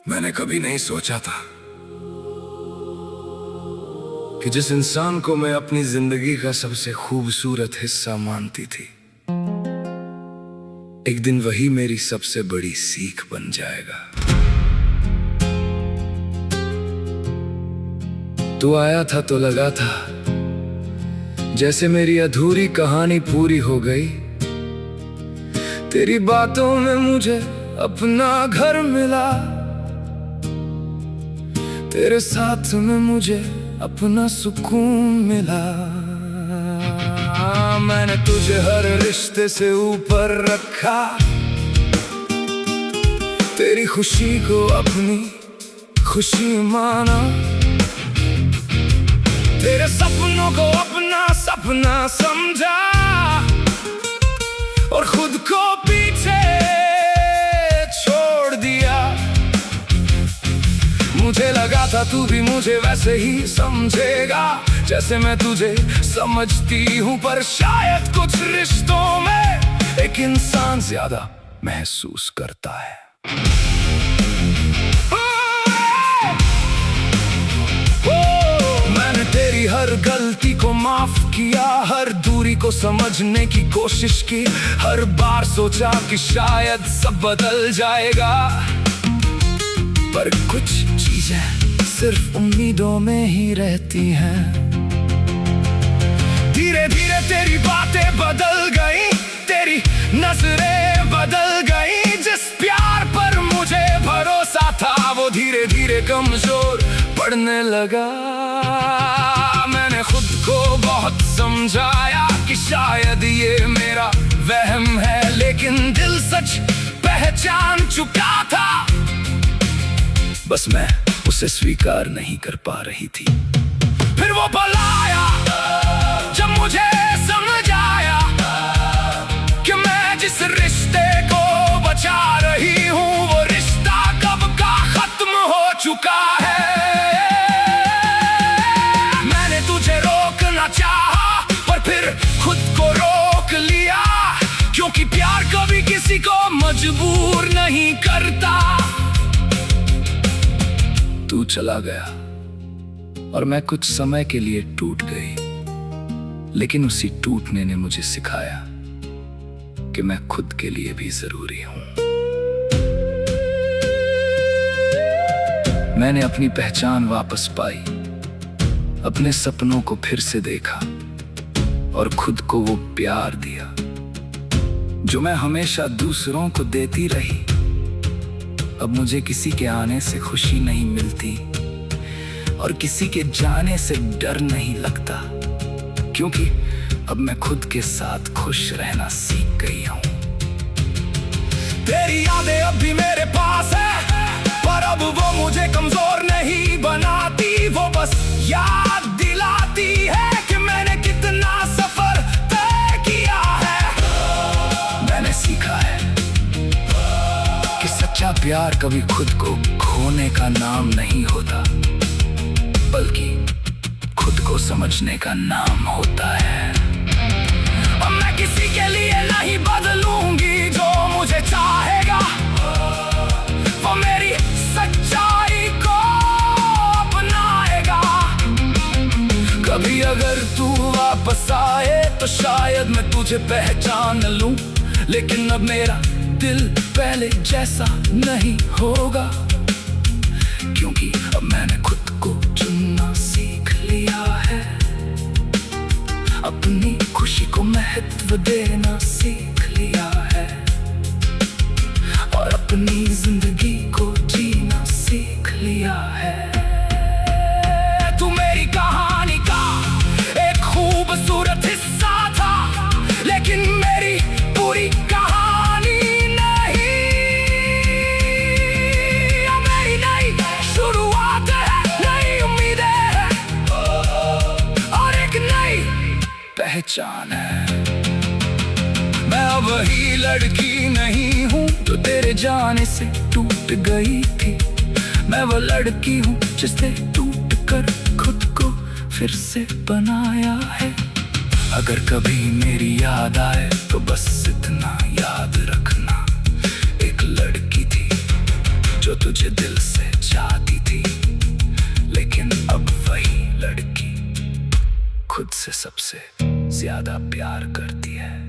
मैंने कभी नहीं सोचा था कि जिस इंसान को मैं अपनी जिंदगी का सबसे खूबसूरत हिस्सा मानती थी, एक दिन वही मेरी सबसे बड़ी सीख बन जाएगा। तू आया था तो लगा था जैसे मेरी अधूरी कहानी पूरी हो गई। तेरी बातों में मुझे अपना घर मिला, तेरे साथ में मुझे अपना सुकून मिला। मैंने तुझे हर रिश्ते से ऊपर रखा, तेरी खुशी को अपनी खुशी माना, तेरे सपनों को अपना सपना समझा और खुद को पीछे छोड़ दिया। मुझे लगा था तू भी मुझे वैसे ही समझेगा जैसे मैं तुझे समझती हूँ, पर शायद कुछ रिश्तों में एक इंसान ज्यादा महसूस करता है। मैंने तेरी हर गलती को माफ किया, हर दूरी को समझने की कोशिश की, हर बार सोचा कि शायद सब बदल जाएगा, पर कुछ चीजें सिर्फ उम्मीदों में ही रहती हैं। धीरे धीरे तेरी बातें बदल गई, तेरी नजरें बदल गई, जिस प्यार पर मुझे भरोसा था वो धीरे धीरे कमजोर पड़ने लगा। मैंने खुद को बहुत समझाया कि शायद ये मेरा वहम है, लेकिन दिल सच पहचान चुका था, बस मैं उसे स्वीकार नहीं कर पा रही थी। फिर वो पल आया जब मुझे समझ आया कि मैं जिस रिश्ते को बचा रही हूँ वो रिश्ता कब का खत्म हो चुका है। मैंने तुझे रोकना चाहा पर फिर खुद को रोक लिया, क्योंकि प्यार कभी किसी को मजबूर नहीं करता। तू चला गया और मैं कुछ समय के लिए टूट गई, लेकिन उसी टूटने ने मुझे सिखाया कि मैं खुद के लिए भी जरूरी हूं। मैंने अपनी पहचान वापस पाई, अपने सपनों को फिर से देखा और खुद को वो प्यार दिया जो मैं हमेशा दूसरों को देती रही। अब मुझे किसी के आने से खुशी नहीं मिलती और किसी के जाने से डर नहीं लगता, क्योंकि अब मैं खुद के साथ खुश रहना सीख गई हूँ। तेरी यादें अब भी मेरे पास है, पर अब वो मुझे कमजोर नहीं बनाती, वो बस याद दिलाती है कि मैंने कितना सफर तय किया है। मैंने सीखा है कि सच्चा प्यार कभी खुद को खोने का नाम नहीं होता, बल्कि खुद को समझने का नाम होता है। और मैं किसी के लिए नहीं बदलूंगी, जो मुझे चाहेगा वो मेरी सच्चाई को अपनाएगा। कभी अगर तू वापस आए तो शायद मैं तुझे पहचान लूं, लेकिन अब मेरा दिल पहले जैसा नहीं होगा, क्योंकि अब मैंने खुद को चुनना सीख लिया है, अपनी खुशी को महत्व देना सीख लिया है और अपनी जिंदगी को जीना सीख लिया है। तू मेरी कहानी का एक खूबसूरत हिस्सा था, लेकिन मेरी पूरी कहानी नहीं। मेरी नई शुरुआत है, नई उम्मीदें हैं और एक नई पहचान है। मैं अब वही लड़की नहीं हूँ जो तेरे जाने से टूट गई थी, मैं वो लड़की हूँ जिसने टूट कर खुद को फिर से बनाया है। अगर कभी मेरी याद आए तो बस इतना याद रखना, एक लड़की थी जो तुझे तुझे दिल से चाहती थी, लेकिन अब वही लड़की खुद से सबसे ज्यादा प्यार करती है।